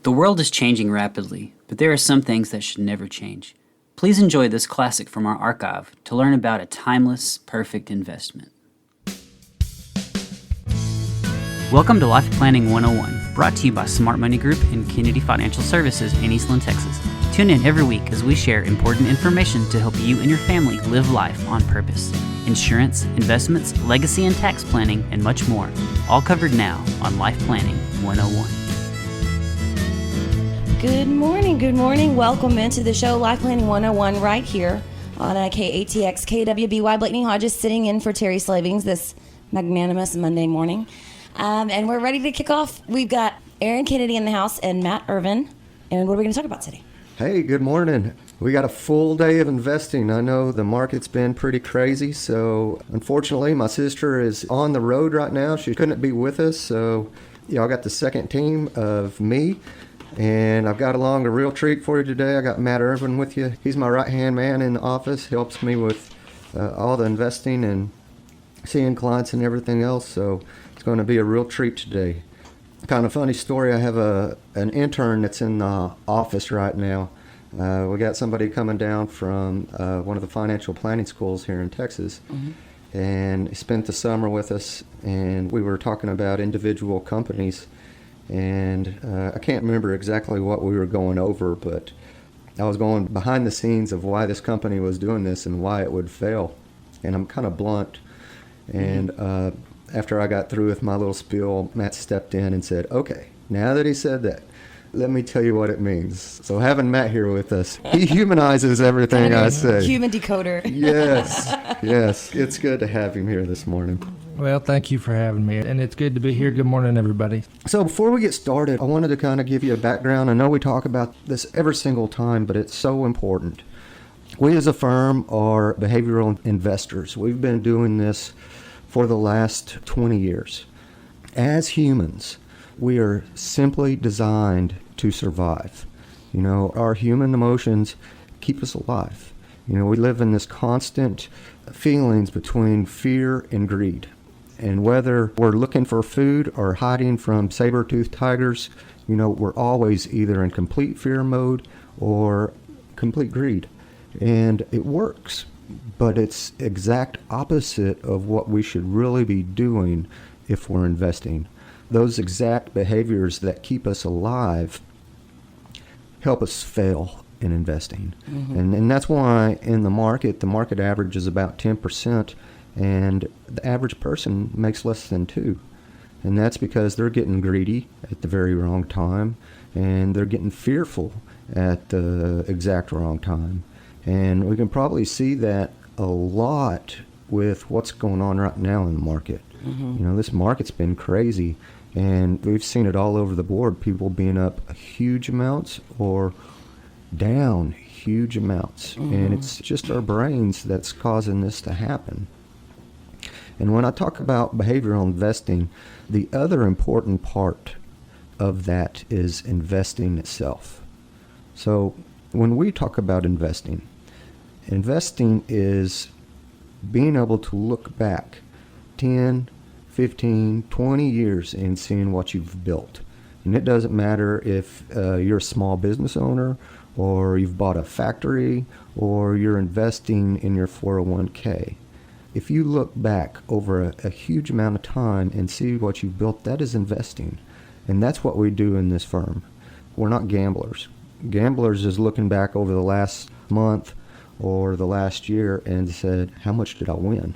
The world is changing rapidly, but there are some things that should never change. Please enjoy this classic from our archive to learn about a timeless, perfect investment. Welcome to Life Planning 101, brought to you by Smart Money Group and Kennedy Financial Services in Eastland, Texas. Tune in every week as we share important information to help you and your family live life on purpose. Insurance, investments, legacy and tax planning, and much more. All covered now on Life Planning 101. Good morning. Welcome into the show, Life Planning 101, right here on KATX KWBY. Blakeney Hodges sitting in for Terry Slavings this magnanimous Monday morning. And we're ready to kick off. We've got Aaron Kennedy in the house and Matt Irvin. And what are we going to talk about today? Hey, good morning. We got a full day of investing. I know the market's been pretty crazy, so unfortunately my sister is on the road right now. She couldn't be with us, so y'all got the second team of me. And I've got along a real treat for you today. I got Matt Irvin with you. He's my right-hand man in the office, helps me with all the investing and seeing clients and everything else. So it's going to be a real treat today. Kind of funny story, I have an intern that's in the office right now. We got somebody coming down from one of the financial planning schools here in Texas. Mm-hmm. And he spent the summer with us, and we were talking about individual companies. And I can't remember exactly what we were going over, but I was going behind the scenes of why this company was doing this and why it would fail. And I'm kind of blunt. And after I got through with my little spiel, Matt stepped in and said, okay, now that he said that, let me tell you what it means. So having Matt here with us, he humanizes everything I say. Human decoder. Yes. It's good to have him here this morning. Well, thank you for having me, and it's good to be here. Good morning, everybody. So before we get started, I wanted to kind of give you a background. I know we talk about this every single time, but it's so important. We as a firm are behavioral investors. We've been doing this for the last 20 years. As humans, we are simply designed to survive. You know, our human emotions keep us alive. You know, we live in this constant feelings between fear and greed. And whether we're looking for food or hiding from saber-toothed tigers, you know, we're always either in complete fear mode or complete greed. And it works, but it's exact opposite of what we should really be doing if we're investing. Those exact behaviors that keep us alive help us fail in investing. Mm-hmm. And that's why in the market average is about 10%, and the average person makes less than 2%. And that's because they're getting greedy at the very wrong time, and they're getting fearful at the exact wrong time. And we can probably see that a lot with what's going on right now in the market. Mm-hmm. You know, this market's been crazy, and we've seen it all over the board, people being up huge amounts or down huge amounts. Mm-hmm. And it's just our brains that's causing this to happen. And when I talk about behavioral investing, the other important part of that is investing itself. So when we talk about investing is being able to look back 10, 15, 20 years and seeing what you've built. And it doesn't matter if you're a small business owner, or you've bought a factory, or you're investing in your 401k. If you look back over a huge amount of time and see what you've built, that is investing. And that's what we do in this firm. We're not gamblers. Gamblers is looking back over the last month or the last year and said, how much did I win?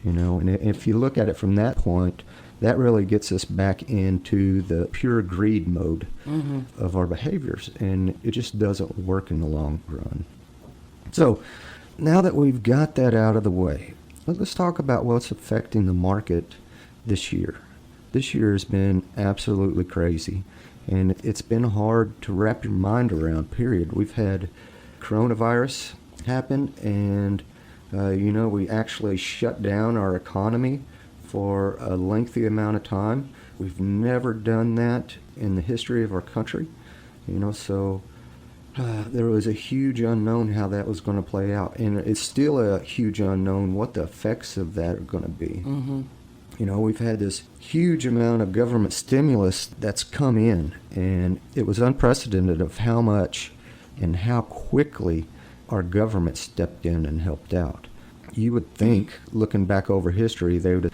You know, and if you look at it from that point, that really gets us back into the pure greed mode of our behaviors, and it just doesn't work in the long run. So now that we've got that out of the way, let's talk about what's affecting the market this year. This year has been absolutely crazy, and it's been hard to wrap your mind around, period. We've had coronavirus happen, and we actually shut down our economy for a lengthy amount of time. We've never done that in the history of our country, so there was a huge unknown how that was going to play out, and it's still a huge unknown what the effects of that are going to be. You know, we've had this huge amount of government stimulus that's come in, and it was unprecedented of how much and how quickly our government stepped in and helped out. You would think, looking back over history, they would have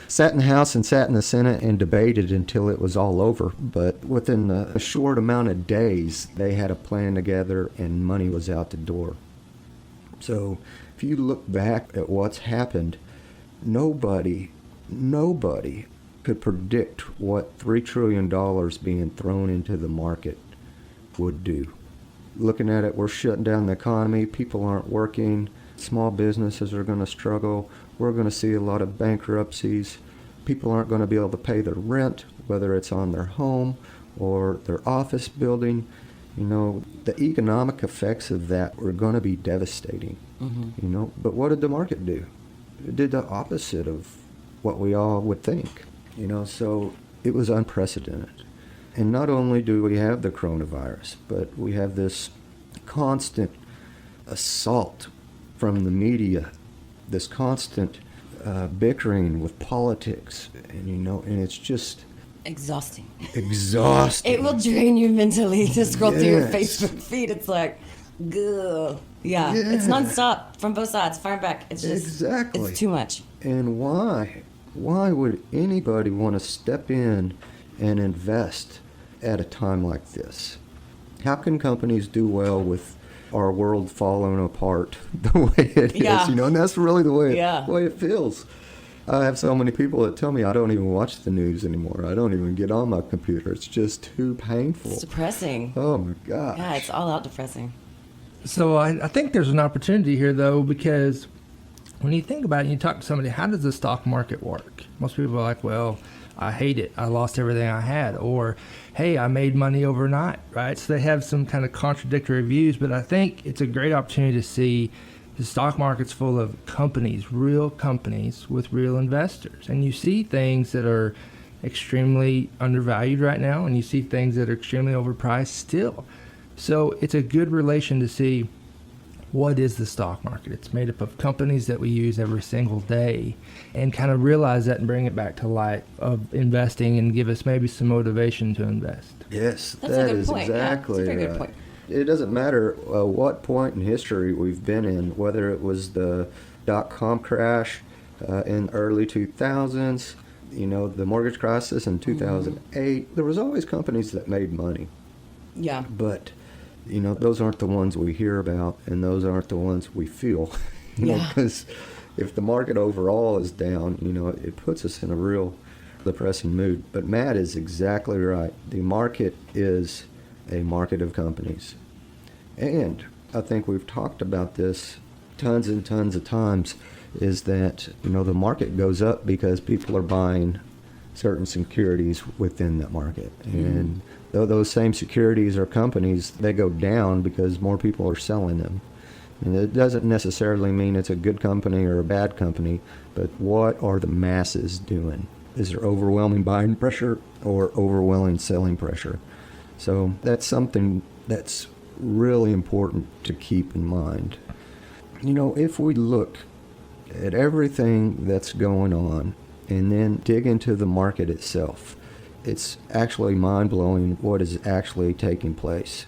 sat in the House and sat in the Senate and debated until it was all over. But within a short amount of days, they had a plan together and money was out the door. So if you look back at what's happened, nobody could predict what $3 trillion being thrown into the market would do. Looking at it, we're shutting down the economy. People aren't working. Small businesses are going to struggle. We're going to see a lot of bankruptcies. People aren't going to be able to pay their rent, whether it's on their home or their office building. You know, the economic effects of that were going to be devastating. You know, but what did the market do? It did the opposite of what we all would think. You know, so it was unprecedented. And not only do we have the coronavirus, but we have this constant assault from the media, this constant bickering with politics, and you know, and it's just Exhausting. exhausting. It will drain you mentally to scroll through your Yes. Facebook feed. It's like, gah. Yeah. It's nonstop from both sides, far and back. It's just, Exactly. it's too much. And why? Why would anybody want to step in and invest at a time like this? How can companies do well with our world falling apart the way it is? Yeah. You know, and that's really the way Yeah. way it feels. I have so many people that tell me I don't even watch the news anymore. I don't even get on my computer. It's just too painful. It's depressing. Oh my gosh. Yeah, it's all out depressing. So I think there's an opportunity here, though, because when you think about it and you talk to somebody, how does the stock market work? Most people are like, well, I hate it. I lost everything I had. Or, hey, I made money overnight, right? So they have some kind of contradictory views. But I think it's a great opportunity to see the stock market's full of companies, real companies with real investors. And you see things that are extremely undervalued right now, and you see things that are extremely overpriced still. So it's a good relation to see what is the stock market. It's made up of companies that we use every single day, and kind of realize that and bring it back to light of investing and give us maybe some motivation to invest. Yes, That's a that good is point. Yeah, that's a exactly very good right. point. It doesn't matter what point in history we've been in, whether it was the dot-com crash in early 2000s, you know, the mortgage crisis in 2008. There was always companies that made money, Yeah. but you know, those aren't the ones we hear about, and those aren't the ones we feel. You know, Yeah. because if the market overall is down, you know, it puts us in a real depressing mood. But Matt is exactly right. The market is a market of companies. And I think we've talked about this tons and tons of times, is that, you know, the market goes up because people are buying certain securities within that market. And though those same securities or companies, they go down because more people are selling them. And it doesn't necessarily mean it's a good company or a bad company, but what are the masses doing? Is there overwhelming buying pressure or overwhelming selling pressure? So that's something that's really important to keep in mind. You know, if we look at everything that's going on and then dig into the market itself, it's actually mind-blowing what is actually taking place.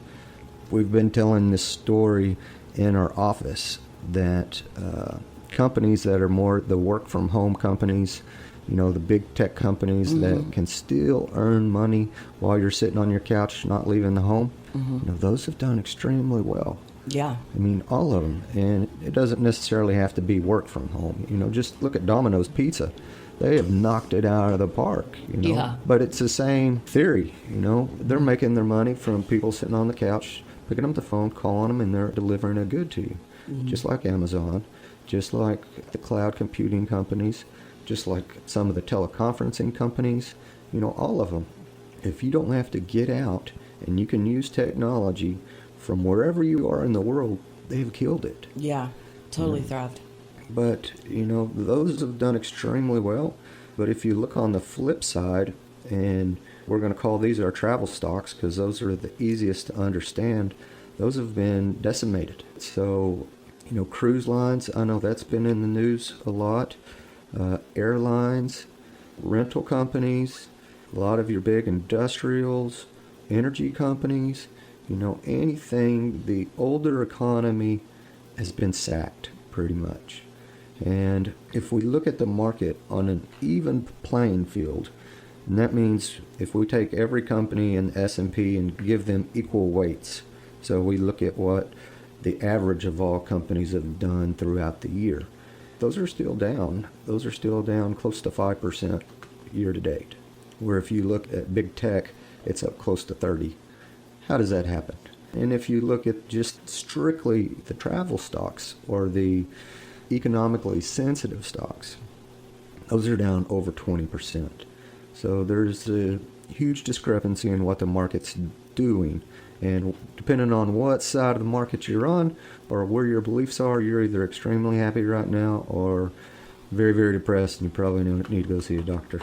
We've been telling this story in our office that companies that are more the work-from-home companies, you know, the big tech companies that can still earn money while you're sitting on your couch not leaving the home, you know, those have done extremely well. Yeah. I mean, all of them. And it doesn't necessarily have to be work from home. You know, just look at Domino's Pizza. They have knocked it out of the park, you know. Yeah. But it's the same theory, you know. They're making their money from people sitting on the couch, picking up the phone, calling them, and they're delivering a good to you. Just like Amazon, just like the cloud computing companies, just like some of the teleconferencing companies, you know, all of them. If you don't have to get out and you can use technology from wherever you are in the world, they've killed it. Yeah. Totally thrived. But, you know, those have done extremely well. But if you look on the flip side, and we're going to call these our travel stocks because those are the easiest to understand, those have been decimated. So, you know, cruise lines, I know that's been in the news a lot. Airlines, rental companies, a lot of your big industrials, energy companies, anything. The older economy has been sacked pretty much. And if we look at the market on an even playing field, and that means if we take every company in S&P and give them equal weights, so we look at what the average of all companies have done throughout the year, those are still down. Those are still down close to 5% year to date. Where if you look at big tech, it's up close to 30. How does that happen? And if you look at just strictly the travel stocks or the economically sensitive stocks, those are down over 20%. So there's a huge discrepancy in what the market's doing. And depending on what side of the market you're on or where your beliefs are, you're either extremely happy right now or very, very depressed, and you probably need to go see a doctor.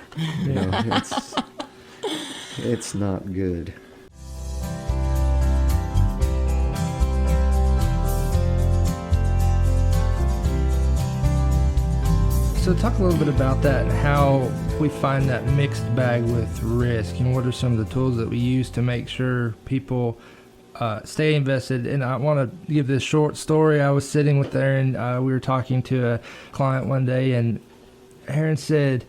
It's not good. So talk a little bit about that and how we find that mixed bag with risk. What are some of the tools that we use to make sure people stay invested? And I want to give this short story. I was sitting with Aaron. We were talking to a client one day, and Aaron said,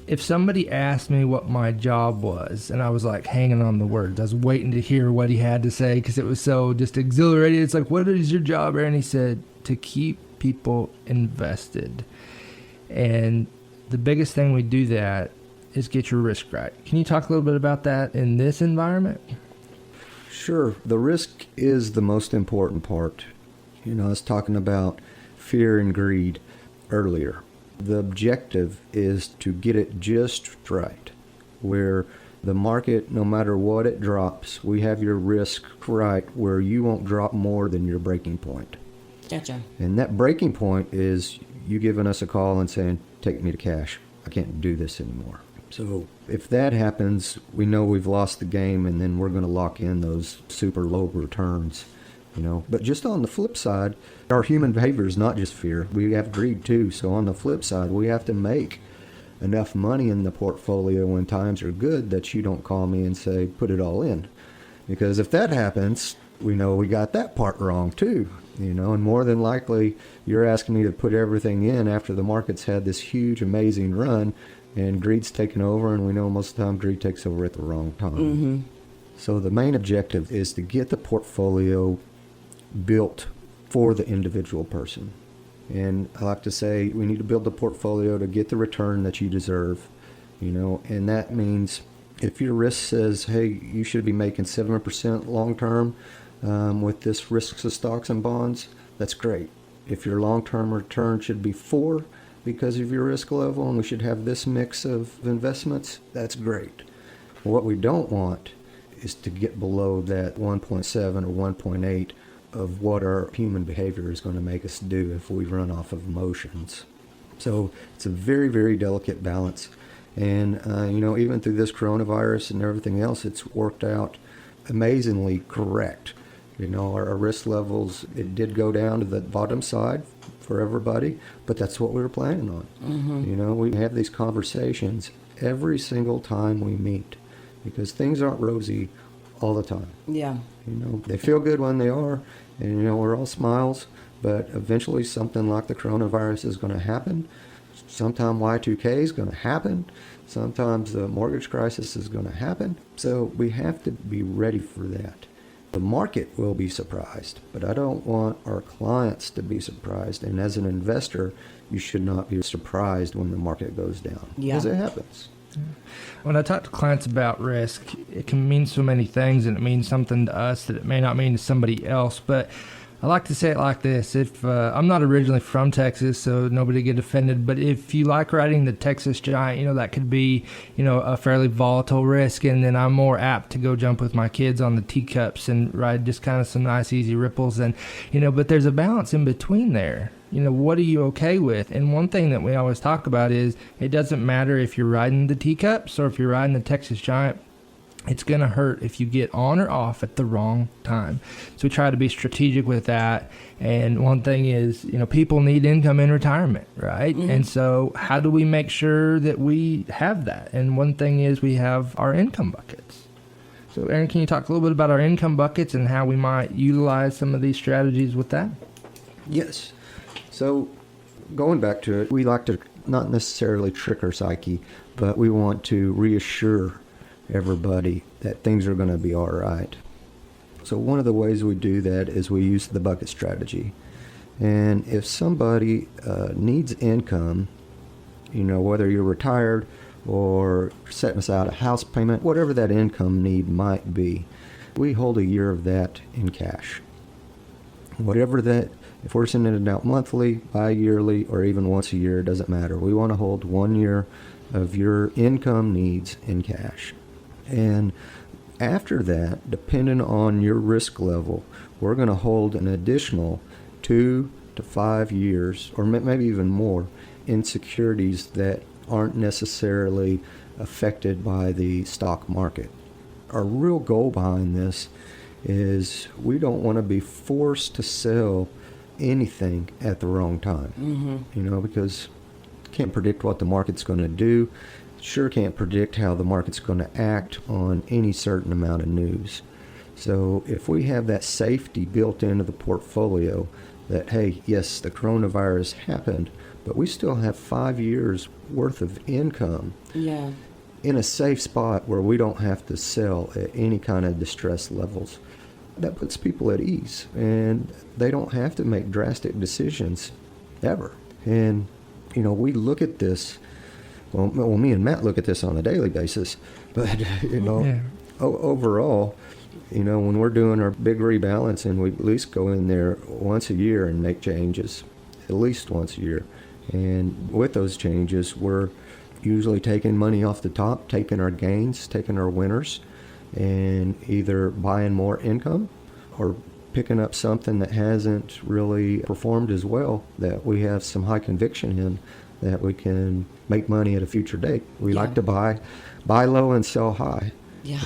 if somebody asked me what my job was, and I was like hanging on the words, I was waiting to hear what he had to say because it was so just exhilarated. It's like, what is your job, Aaron? He said, to keep people invested. And the biggest thing we do that is get your risk right. Can you talk a little bit about that in this environment? Sure. The risk is the most important part. I was talking about fear and greed earlier. The objective is to get it just right, where the market, no matter what it drops, we have your risk right where you won't drop more than your breaking point. Gotcha. And that breaking point is you giving us a call and saying, take me to cash. I can't do this anymore. So if that happens, we know we've lost the game, and then we're going to lock in those super low returns. But just on the flip side, our human behavior is not just fear. We have greed too. So on the flip side, we have to make enough money in the portfolio when times are good that you don't call me and say, put it all in. Because if that happens, we know we got that part wrong too. And more than likely, you're asking me to put everything in after the market's had this huge, amazing run, and greed's taken over, and we know most of the time greed takes over at the wrong time. Mm-hmm. So the main objective is to get the portfolio built for the individual person. And I like to say we need to build the portfolio to get the return that you deserve, and that means if your risk says, hey, you should be making 7% long-term, with this risks of stocks and bonds, that's great. If your long-term return should be 4 because of your risk level and we should have this mix of investments, that's great. What we don't want is to get below that 1.7 or 1.8 of what our human behavior is going to make us do if we run off of emotions. So it's a very, very delicate balance. And, even through this coronavirus and everything else, it's worked out amazingly correct. Our risk levels, it did go down to the bottom side for everybody, but that's what we were planning on. Mm-hmm. We have these conversations every single time we meet because things aren't rosy all the time. Yeah. They feel good when they are, and, we're all smiles, but eventually something like the coronavirus is going to happen. Sometime Y2K is going to happen. Sometimes the mortgage crisis is going to happen. So we have to be ready for that. The market will be surprised, but I don't want our clients to be surprised. And as an investor, you should not be surprised when the market goes down. Yeah. Because it happens. When I talk to clients about risk, it can mean so many things, and it means something to us that it may not mean to somebody else. But I like to say it like this. If I'm not originally from Texas, so nobody get offended, but if you like riding the Texas Giant, that could be, a fairly volatile risk, and then I'm more apt to go jump with my kids on the teacups and ride just kind of some nice, easy ripples. And, but there's a balance in between there. What are you okay with? And one thing that we always talk about is it doesn't matter if you're riding the teacups or if you're riding the Texas Giant. It's going to hurt if you get on or off at the wrong time. So we try to be strategic with that. And one thing is, people need income in retirement, right? Mm-hmm. And so how do we make sure that we have that? And one thing is we have our income buckets. So Aaron, can you talk a little bit about our income buckets and how we might utilize some of these strategies with that? Yes. So going back to it, we like to not necessarily trick our psyche, but we want to reassure everybody that things are going to be all right. So one of the ways we do that is we use the bucket strategy. And if somebody needs income, whether you're retired or setting aside a house payment, whatever that income need might be, we hold a year of that in cash. Whatever that, if we're sending it out monthly, bi-yearly, or even once a year, it doesn't matter. We want to hold 1 year of your income needs in cash. And after that, depending on your risk level, we're going to hold an additional 2 to 5 years, or maybe even more, in securities that aren't necessarily affected by the stock market. Our real goal behind this is we don't want to be forced to sell anything at the wrong time, because you can't predict what the market's going to do. Sure can't predict how the market's going to act on any certain amount of news. So if we have that safety built into the portfolio that, hey, yes, the coronavirus happened, but we still have 5 years worth of income in a safe spot where we don't have to sell at any kind of distress levels, that puts people at ease, and they don't have to make drastic decisions ever. And, we look at this. Well, me and Matt look at this on a daily basis, but, overall, when we're doing our big rebalancing, we at least go in there once a year and make changes, at least once a year. And with those changes, we're usually taking money off the top, taking our gains, taking our winners, and either buying more income or picking up something that hasn't really performed as well, that we have some high conviction in, that we can make money at a future date. We like to buy low and sell high. Yeah.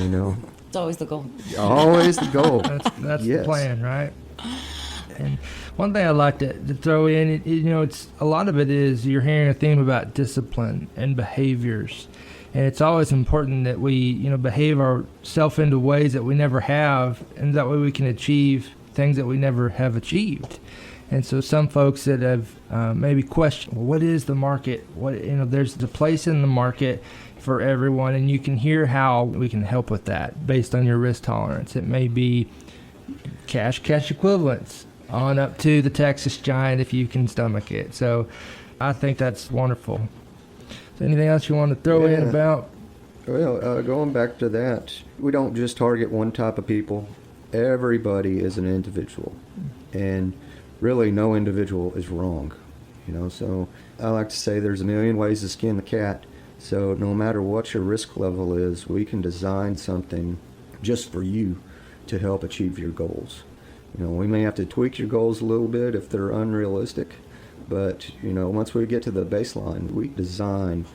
It's always the goal. Always the goal. That's Yes. the plan, right? And one thing I'd like to throw in, it's a lot of it is you're hearing a theme about discipline and behaviors. And it's always important that we, behave ourselves into ways that we never have, and that way we can achieve things that we never have achieved. And so some folks that have maybe questioned, well, what is the market? There's a place in the market for everyone, and you can hear how we can help with that based on your risk tolerance. It may be cash equivalents on up to the Texas Giant if you can stomach it. So I think that's wonderful. So anything else you want to throw in about? Well, going back to that, we don't just target one type of people. Everybody is an individual, and really no individual is wrong. So I like to say there's a million ways to skin the cat. So no matter what your risk level is, we can design something just for you to help achieve your goals. We may have to tweak your goals a little bit if they're unrealistic, but once we get to the baseline, we design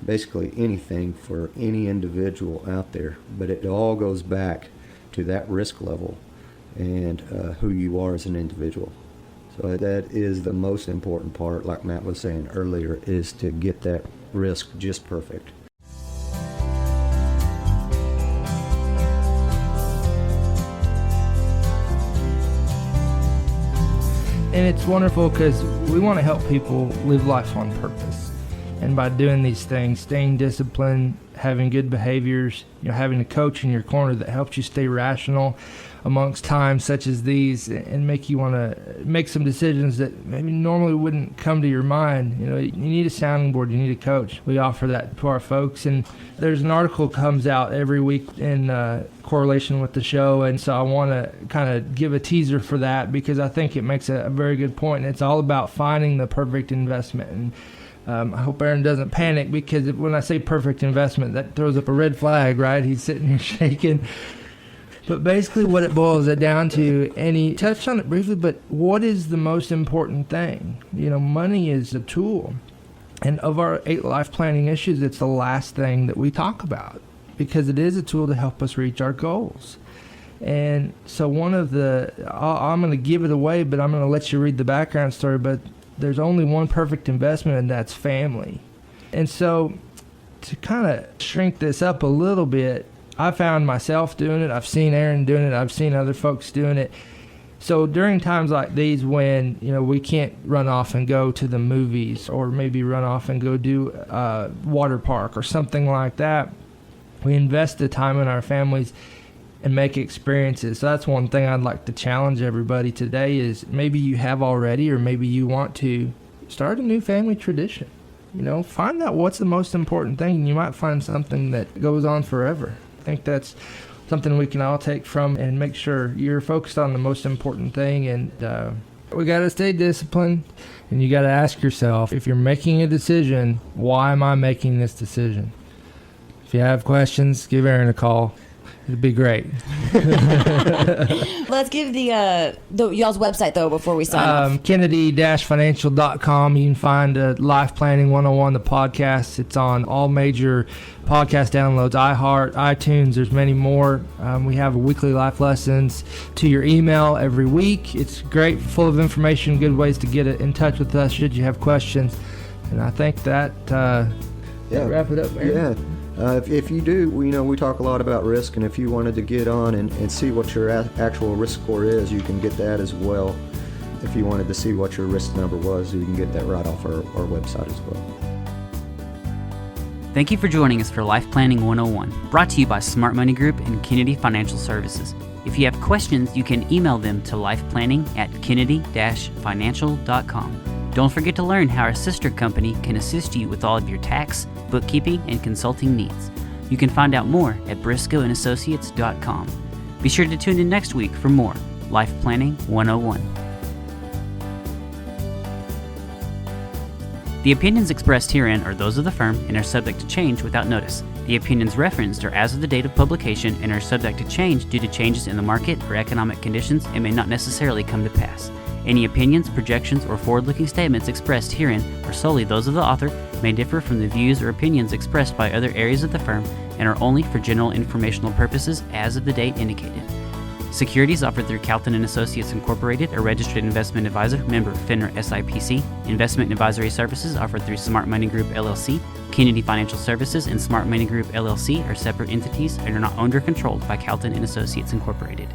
basically anything for any individual out there. But it all goes back to that risk level and who you are as an individual. So that is the most important part, like Matt was saying earlier, is to get that risk just perfect. And it's wonderful because we want to help people live life on purpose. And by doing these things, staying disciplined, having good behaviors, having a coach in your corner that helps you stay rational amongst times such as these and make you want to make some decisions that maybe normally wouldn't come to your mind. You need a sounding board, you need a coach. We offer that to our folks. And there's an article comes out every week in correlation with the show. And so I want to kind of give a teaser for that because I think it makes a very good point. And it's all about finding the perfect investment. And I hope Aaron doesn't panic because when I say perfect investment, that throws up a red flag, right? He's sitting here shaking. But basically what it boils it down to, and he touched on it briefly, but what is the most important thing? Money is a tool. And of our 8 life planning issues, it's the last thing that we talk about. because it is a tool to help us reach our goals. And so I'm going to give it away, but I'm going to let you read the background story, but there's only one perfect investment, and that's family. And so to kind of shrink this up a little bit, I found myself doing it. I've seen Aaron doing it. I've seen other folks doing it. So during times like these when, we can't run off and go to the movies or maybe run off and go do a water park or something like that, we invest the time in our families and make experiences. So that's one thing I'd like to challenge everybody today is maybe you have already or maybe you want to start a new family tradition. Find out what's the most important thing, and you might find something that goes on forever. I think that's something we can all take from and make sure you're focused on the most important thing. And we got to stay disciplined, and you got to ask yourself, if you're making a decision, why am I making this decision? If you have questions, give Aaron a call. It'd be great. Let's give the y'all's website though before we sign off. Kennedy-financial.com. You can find Life Planning 101, the podcast. It's on all major podcast downloads, iHeart, iTunes. There's many more. We have weekly life lessons to your email every week. It's great, full of information, good ways to get in touch with us should you have questions. And I think that wrap it up, Aaron. Yeah. If you do, we talk a lot about risk, and if you wanted to get on and see what your actual risk score is, you can get that as well. If you wanted to see what your risk number was, you can get that right off our website as well. Thank you for joining us for Life Planning 101, brought to you by Smart Money Group and Kennedy Financial Services. If you have questions, you can email them to lifeplanning@kennedy-financial.com. Don't forget to learn how our sister company can assist you with all of your tax, bookkeeping, and consulting needs. You can find out more at briscoeandassociates.com. Be sure to tune in next week for more Life Planning 101. The opinions expressed herein are those of the firm and are subject to change without notice. The opinions referenced are as of the date of publication and are subject to change due to changes in the market or economic conditions and may not necessarily come to pass. Any opinions, projections, or forward-looking statements expressed herein are solely those of the author, may differ from the views or opinions expressed by other areas of the firm, and are only for general informational purposes as of the date indicated. Securities offered through Calton & Associates Incorporated, a registered investment advisor, member FINRA SIPC. Investment advisory services offered through Smart Money Group, LLC. Kennedy Financial Services and Smart Money Group, LLC are separate entities and are not owned or controlled by Calton & Associates Incorporated.